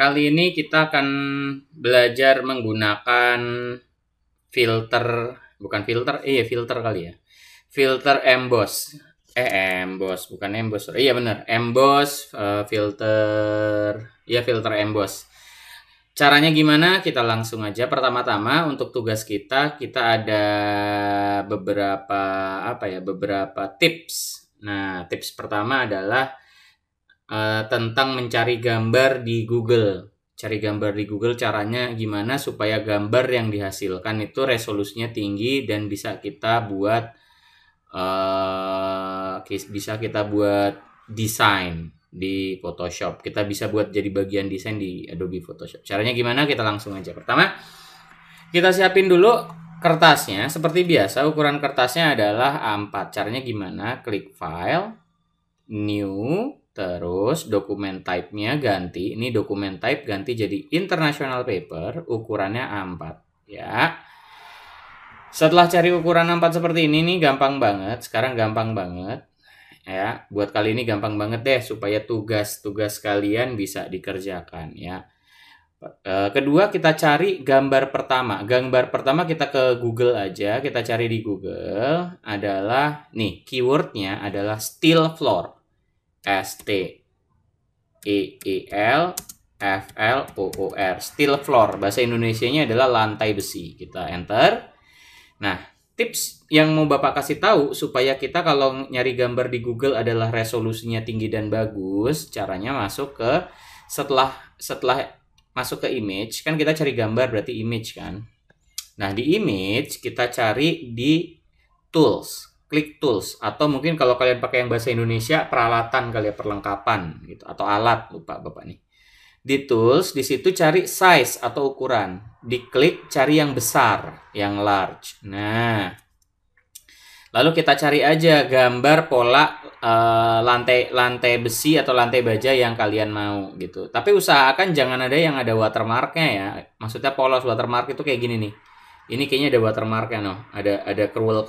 kali ini kita akan belajar menggunakan filter, bukan filter, filter kali ya. Filter emboss. Emboss, bukan emboss. Iya bener, emboss, filter, ya filter emboss. Caranya gimana? Kita langsung aja. Pertama-tama untuk tugas kita ada beberapa tips. Nah, tips pertama adalah tentang mencari gambar di Google. Cari gambar di Google caranya gimana supaya gambar yang dihasilkan itu resolusinya tinggi dan bisa kita buat desain di Photoshop. Kita bisa buat jadi bagian desain di Adobe Photoshop. Caranya gimana? Kita langsung aja. Pertama, kita siapin dulu kertasnya. Seperti biasa, ukuran kertasnya adalah A4. Caranya gimana? Klik File, New, terus dokumen type-nya ganti. Ini dokumen type ganti jadi International Paper, ukurannya A4 ya. Setelah cari ukuran A4 seperti ini nih, gampang banget. Sekarang gampang banget ya. Buat kali ini gampang banget deh supaya tugas-tugas kalian bisa dikerjakan ya. Kedua, kita cari gambar pertama. Gambar pertama kita ke Google aja. Kita cari di Google adalah nih, keywordnya adalah steel floor. STEEL-FLOOR, steel floor. Bahasa Indonesianya adalah lantai besi. Kita enter. Nah, tips yang mau Bapak kasih tahu supaya kita kalau nyari gambar di Google adalah resolusinya tinggi dan bagus. Caranya masuk ke setelah masuk ke image, kan kita cari gambar berarti image kan. Nah, di image kita cari di tools. Klik tools, atau mungkin kalau kalian pakai yang bahasa Indonesia peralatan kali ya, perlengkapan gitu, atau alat, lupa Bapak nih. Di tools, di situ cari size atau ukuran. Diklik cari yang besar, yang large. Nah, lalu kita cari aja gambar pola lantai besi atau lantai baja yang kalian mau gitu. Tapi usahakan jangan ada yang ada watermarknya ya. Maksudnya polos, watermark itu kayak gini nih. Ini kayaknya ada watermarknya noh. Ada kerwel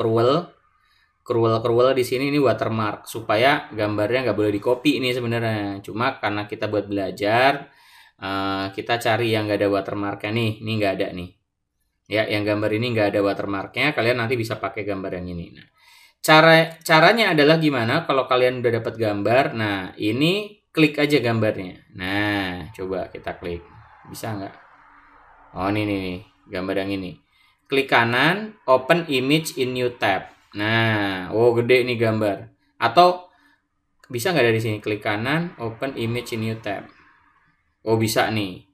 di sini, ini watermark supaya gambarnya nggak boleh di-copy ini sebenarnya. Cuma karena kita buat belajar, kita cari yang nggak ada watermarknya nih. Ini nggak ada nih. Ya, yang gambar ini nggak ada watermarknya. Kalian nanti bisa pakai gambar yang ini. Nah, caranya adalah gimana? Kalau kalian udah dapat gambar, nah ini klik aja gambarnya. Nah, coba kita klik. Bisa nggak? Oh, ini nih, gambar yang ini. Klik kanan, open image in new tab. Nah, gede nih gambar. Atau bisa nggak dari sini? Klik kanan, open image in new tab. Oh, bisa nih.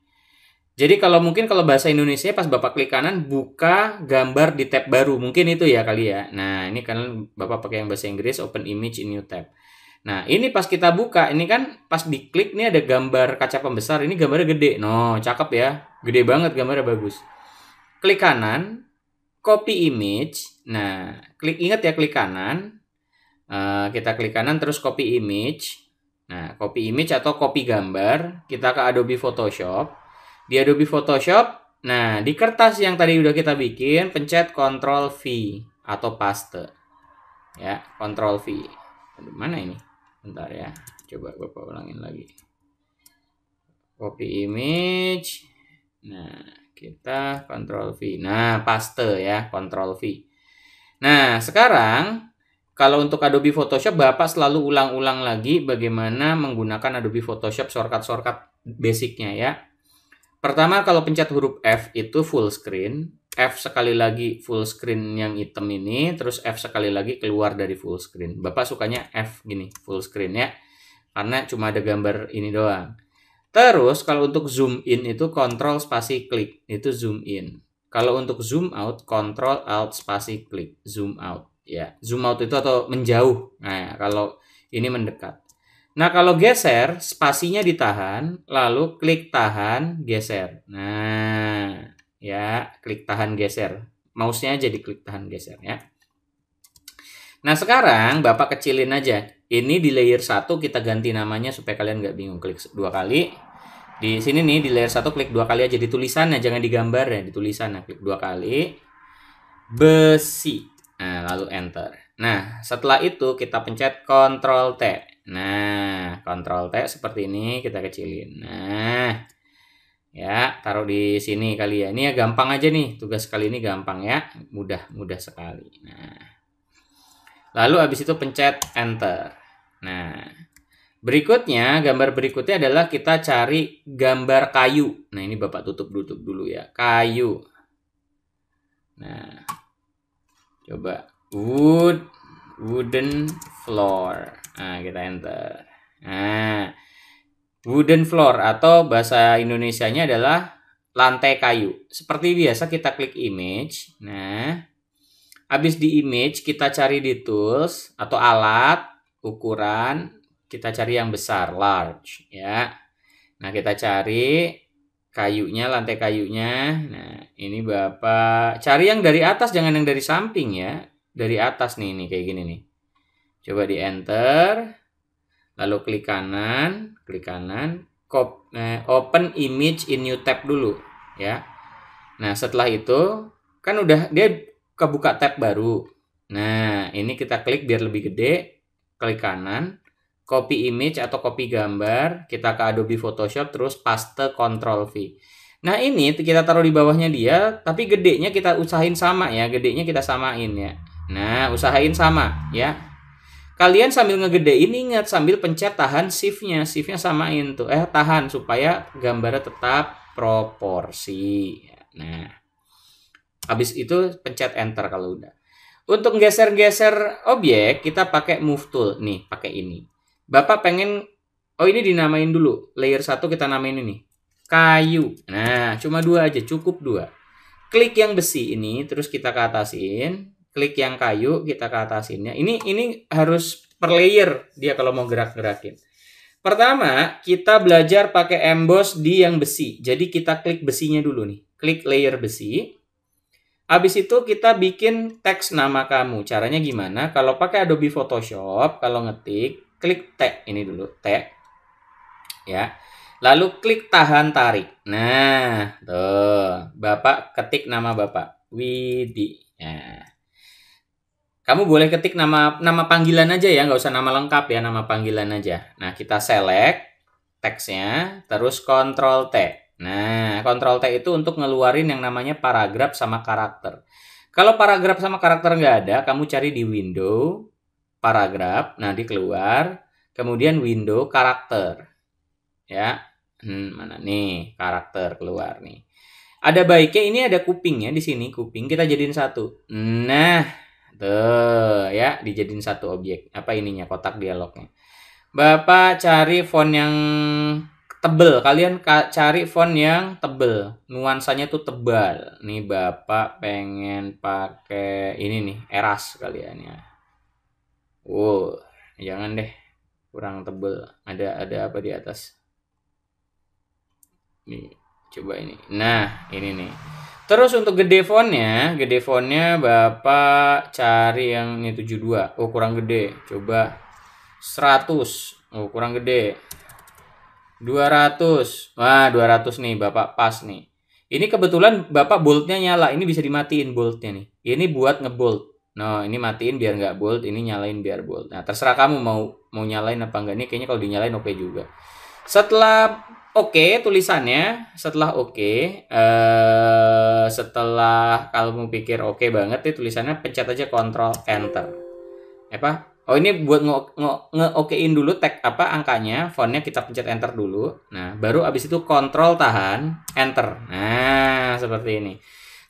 Jadi kalau bahasa Indonesia pas Bapak klik kanan, buka gambar di tab baru. Mungkin itu ya kali ya. Nah, ini kan Bapak pakai yang bahasa Inggris, open image in new tab. Nah, ini pas kita buka, ini kan pas diklik nih ada gambar kaca pembesar. Ini gambarnya gede. No, cakep ya. Gede banget, gambarnya bagus. Klik kanan, copy image. Nah, ingat ya, klik kanan. Kita klik kanan terus copy image. Nah, copy image atau copy gambar. Kita ke Adobe Photoshop. Di Adobe Photoshop, nah di kertas yang tadi udah kita bikin, pencet Ctrl V atau paste. Ya, Ctrl V. Mana ini? Bentar ya. Coba Bapak ulangin lagi. Copy image. Nah, kita Ctrl V. Nah, paste ya, Ctrl V. Nah, sekarang kalau untuk Adobe Photoshop, Bapak selalu ulang-ulang lagi bagaimana menggunakan Adobe Photoshop shortcut basicnya ya. Pertama, kalau pencet huruf F itu full screen. F sekali lagi full screen yang hitam ini, terus F sekali lagi keluar dari full screen. Bapak sukanya F gini, full screen ya. Karena cuma ada gambar ini doang. Terus kalau untuk zoom in itu Ctrl spasi klik, itu zoom in. Kalau untuk zoom out, Ctrl Alt spasi klik, zoom out. Ya, zoom out itu atau menjauh. Nah, kalau ini mendekat. Nah, kalau geser, spasinya ditahan, lalu klik tahan, geser. Nah, ya, klik tahan, geser. Mouse-nya aja diklik tahan, geser ya. Nah, sekarang Bapak kecilin aja. Ini di layer 1 kita ganti namanya supaya kalian nggak bingung. Klik 2 kali. Di sini nih, di layer 1 klik 2 kali aja. Di tulisannya, jangan di gambar ya. Di tulisannya, klik 2 kali. Besi. Nah, lalu enter. Nah, setelah itu kita pencet Ctrl T. Nah, Ctrl T seperti ini kita kecilin. Nah, Ya, taruh di sini kali ya. Ini ya gampang aja nih. Tugas kali ini gampang ya. Mudah sekali. Nah, lalu habis itu pencet enter. Nah, berikutnya, gambar berikutnya adalah kita cari gambar kayu. Nah, ini Bapak tutup dulu ya. Kayu. Nah, coba wooden floor. Nah, kita enter. Nah, wooden floor atau bahasa Indonesianya adalah lantai kayu. Seperti biasa kita klik image. Nah, habis di image kita cari di tools atau alat ukuran, kita cari yang besar, large ya. Nah, kita cari kayunya, lantai kayunya. Nah, ini Bapak cari yang dari atas, jangan yang dari samping ya. Dari atas nih kayak gini nih. Coba di enter. Lalu klik kanan, open image in new tab dulu ya. Nah, setelah itu kan udah dia kebuka tab baru. Nah, ini kita klik biar lebih gede, klik kanan, copy image atau copy gambar, kita ke Adobe Photoshop terus paste Ctrl V. Nah, ini kita taruh di bawahnya dia, tapi gedenya kita usahain sama ya, gedenya kita samain ya. Nah, usahain sama ya. Kalian sambil ngegedein ingat sambil pencet tahan shift-nya samain tuh. Tahan supaya gambarnya tetap proporsi. Nah, habis itu pencet enter kalau udah. Untuk geser-geser objek kita pakai move tool. Nih, pakai ini. Bapak pengen ini dinamain dulu. Layer 1 kita namain ini. Kayu. Nah, cuma 2 aja, cukup 2. Klik yang besi ini terus kita ke atasin. Klik yang kayu, kita ke atasinnya. Ini harus per layer dia kalau mau gerak-gerakin. Pertama, kita belajar pakai emboss di yang besi. Jadi kita klik besinya dulu nih. Klik layer besi. Habis itu kita bikin teks nama kamu. Caranya gimana? Kalau pakai Adobe Photoshop, kalau ngetik, klik tag ini dulu, tag. Ya. Lalu klik tahan tarik. Nah, tuh. Bapak ketik nama Bapak. Widi. Nah. Kamu boleh ketik nama panggilan aja ya, nggak usah nama lengkap ya, nama panggilan aja. Nah, kita select teksnya, terus Ctrl T. Nah, Ctrl T itu untuk ngeluarin yang namanya paragraf sama karakter. Kalau paragraf sama karakter nggak ada, kamu cari di window, paragraf, nah di keluar, kemudian window, karakter. Ya, mana nih, karakter keluar nih. Ada baiknya ini ada kupingnya di sini, kuping kita jadiin satu. Nah, tuh ya, dijadiin satu objek. Apa ininya, kotak dialognya. Bapak cari font yang tebel. Kalian cari font yang tebel. Nuansanya tuh tebal. Nih Bapak pengen pakai ini nih, Eras kalian ya. Jangan deh. Kurang tebel. Ada apa di atas? Nih, coba ini. Nah, ini nih. Terus untuk gede fontnya Bapak cari yang ini 72. Oh, kurang gede. Coba 100. Oh, kurang gede. 200. Wah, 200 nih Bapak pas nih. Ini kebetulan Bapak boldnya nyala. Ini bisa dimatiin boldnya nih. Ini buat ngebold. Nah, ini matiin biar nggak bold. Ini nyalain biar bold. Nah, terserah kamu mau nyalain apa enggak. Ini kayaknya kalau dinyalain oke juga. Setelah tulisannya, setelah kamu pikir oke banget nih tulisannya, pencet aja Ctrl Enter. Ini buat nge-okein dulu angkanya, fontnya kita pencet Enter dulu. Nah, baru abis itu Ctrl tahan Enter. Nah, seperti ini.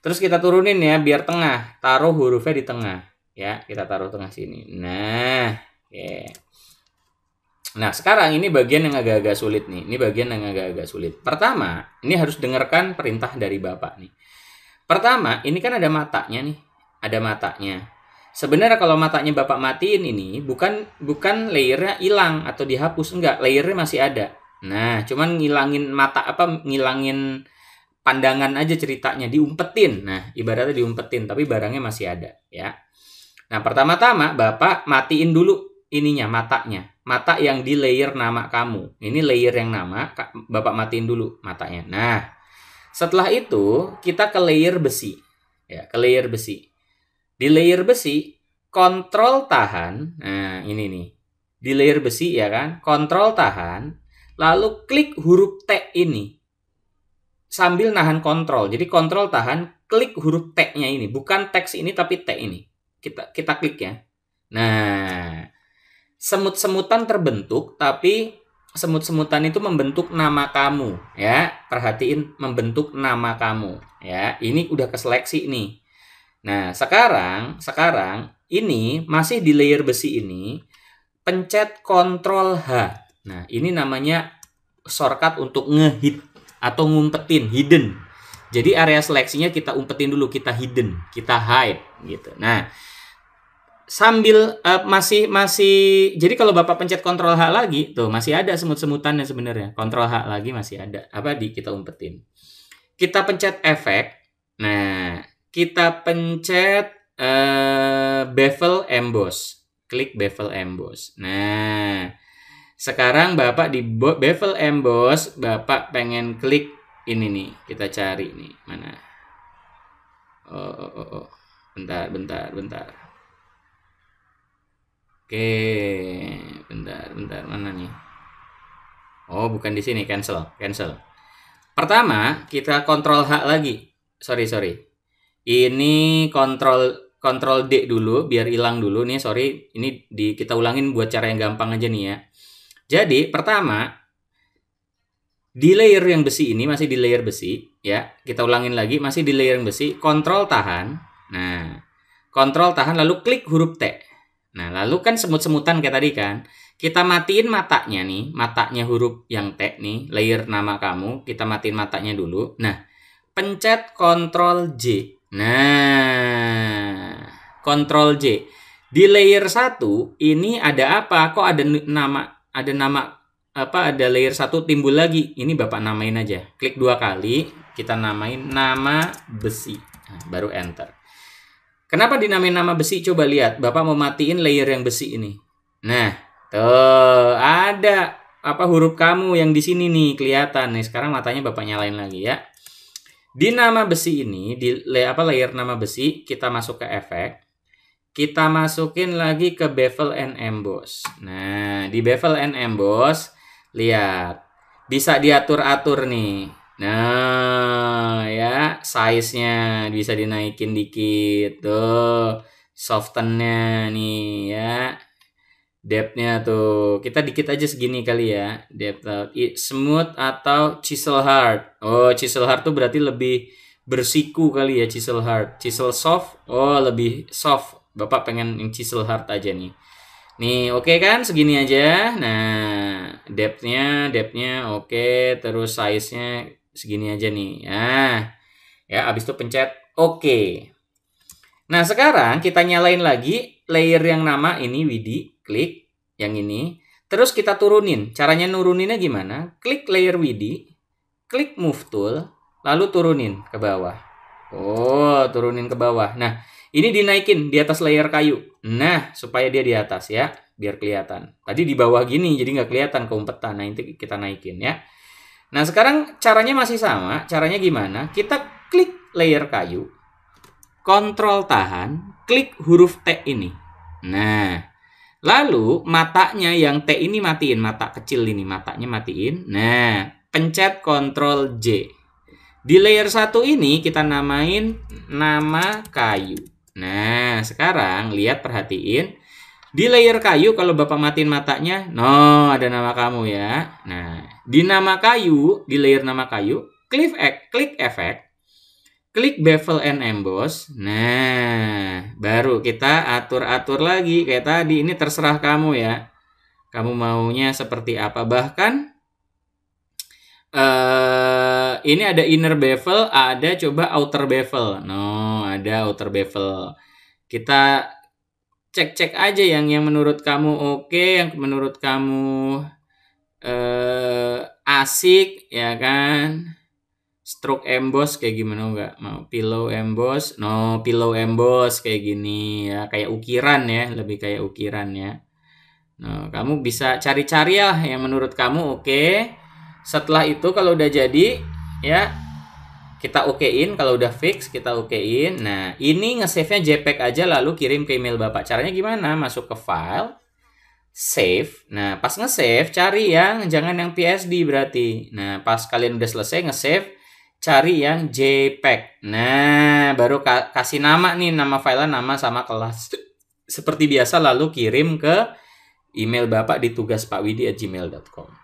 Terus kita turunin ya biar tengah, taruh hurufnya di tengah. Ya, kita taruh tengah sini. Nah, Nah, sekarang ini bagian yang agak-agak sulit nih. Ini bagian yang agak-agak sulit. Pertama, ini harus dengarkan perintah dari Bapak nih. Pertama, ini kan ada matanya nih. Ada matanya. Sebenarnya kalau matanya Bapak matiin ini, bukan layernya hilang atau dihapus. Enggak, layernya masih ada. Nah, cuman ngilangin pandangan aja ceritanya. Diumpetin. Nah, ibaratnya diumpetin, tapi barangnya masih ada. Ya. Nah, pertama-tama Bapak matiin dulu ininya, matanya. Mata yang di layer nama kamu. Ini layer yang nama, Bapak matiin dulu matanya. Nah, setelah itu kita ke layer besi. Ya, ke layer besi. Di layer besi, Ctrl tahan. Nah, ini nih. Di layer besi ya kan, Ctrl tahan, lalu klik huruf T ini. sambil nahan kontrol. Jadi kontrol tahan, klik huruf T-nya ini, bukan teks ini tapi T ini. Kita klik ya. Nah, semut-semutan terbentuk, tapi semut-semutan itu membentuk nama kamu ya. Perhatiin, membentuk nama kamu ya. Ini udah keseleksi nih. Nah, sekarang ini masih di layer besi ini, pencet Ctrl H. Nah, ini namanya shortcut untuk ngehit atau ngumpetin, hidden. Jadi area seleksinya kita umpetin dulu, kita hidden, kita hide gitu. Nah, sambil masih jadi kalau Bapak pencet Ctrl H lagi, tuh masih ada semut-semutannya sebenarnya. Ctrl H lagi masih ada. Kita umpetin. Kita pencet efek. Nah, kita pencet bevel emboss. Klik bevel emboss. Nah, sekarang Bapak di bevel emboss, Bapak pengen klik ini nih. Kita cari nih, mana? Oh. Bentar. Oke, bentar, mana nih? Oh, bukan di sini, cancel. Pertama, kita Ctrl H lagi. Sorry. Ini Ctrl D dulu, biar hilang dulu nih. Sorry, ini kita ulangin buat cara yang gampang aja nih ya. Jadi, pertama, di layer yang besi ini, masih di layer besi, ya. Kita ulangin lagi, masih di layer yang besi. Ctrl tahan. Nah, Ctrl tahan, lalu klik huruf T. Nah, lalu kan semut-semutan kayak tadi kan. Kita matiin matanya nih, matanya huruf yang T nih, layer nama kamu. Kita matiin matanya dulu. Nah, pencet Ctrl J. Nah, Ctrl J. Di layer 1 ini ada apa? Kok ada layer 1 timbul lagi. Ini Bapak namain aja. Klik 2 kali, kita namain nama besi. Nah, baru enter. Kenapa dinamain nama besi? Coba lihat, Bapak mau matiin layer yang besi ini. Nah, tuh ada huruf kamu yang di sini nih kelihatan nih. Sekarang matanya Bapak nyalain lagi ya. Di nama besi ini, di layer nama besi, kita masuk ke efek. Kita masukin lagi ke bevel and emboss. Nah, di bevel and emboss, lihat, bisa diatur-atur nih. Nah, ya, size-nya bisa dinaikin dikit tuh. Soften-nya nih ya. Depth-nya tuh. Kita dikit aja segini kali ya. Depth smooth atau chisel hard. Oh, chisel hard tuh berarti lebih bersiku kali ya, chisel hard. Chisel soft, oh lebih soft. Bapak pengen yang chisel hard aja nih. Nih, oke kan? Segini aja. Nah, depth-nya oke, terus size-nya segini aja nih. Nah, ya abis itu pencet oke. Nah, sekarang kita nyalain lagi layer yang nama ini WD, klik yang ini. Terus kita turunin. Caranya nuruninnya gimana? Klik layer WD, klik move tool, lalu turunin ke bawah. Oh, turunin ke bawah. Nah, ini dinaikin di atas layer kayu. Nah, supaya dia di atas ya, biar kelihatan. Tadi di bawah gini, jadi nggak kelihatan keumpetan. Nah, itu kita naikin ya. Nah, sekarang caranya masih sama. Caranya gimana? Kita klik layer kayu, Ctrl tahan, klik huruf T ini. Nah, lalu matanya yang T ini matiin, mata kecil ini, matanya matiin. Nah, pencet Ctrl J. Di layer 1 ini kita namain nama kayu. Nah, sekarang lihat, perhatiin. Di layer kayu, kalau Bapak matiin matanya, no, ada nama kamu ya. Nah, di nama kayu, di layer nama kayu, klik efek, klik bevel and emboss. Nah, baru kita atur-atur lagi kayak tadi. Ini terserah kamu ya. Kamu maunya seperti apa. Bahkan ini ada inner bevel, ada coba outer bevel. No, ada outer bevel. Kita cek aja yang menurut kamu oke, yang menurut kamu asik ya kan. Stroke emboss kayak gimana, enggak mau pillow emboss? No, pillow emboss kayak gini ya, kayak ukiran ya, lebih kayak ukiran ya. Nah, kamu bisa cari-cari ya yang menurut kamu oke. Setelah itu kalau udah jadi ya, kita okein. Kalau udah fix, kita okein. Nah, ini nge-save-nya JPEG aja, lalu kirim ke email Bapak. Caranya gimana? Masuk ke file, save. Nah, pas nge-save, cari yang jangan yang PSD berarti. Nah, pas kalian udah selesai nge-save, cari yang JPEG. Nah, baru kasih nama nih, nama filenya nama sama kelas. Seperti biasa, lalu kirim ke email Bapak di tugaspakWidi@gmail.com.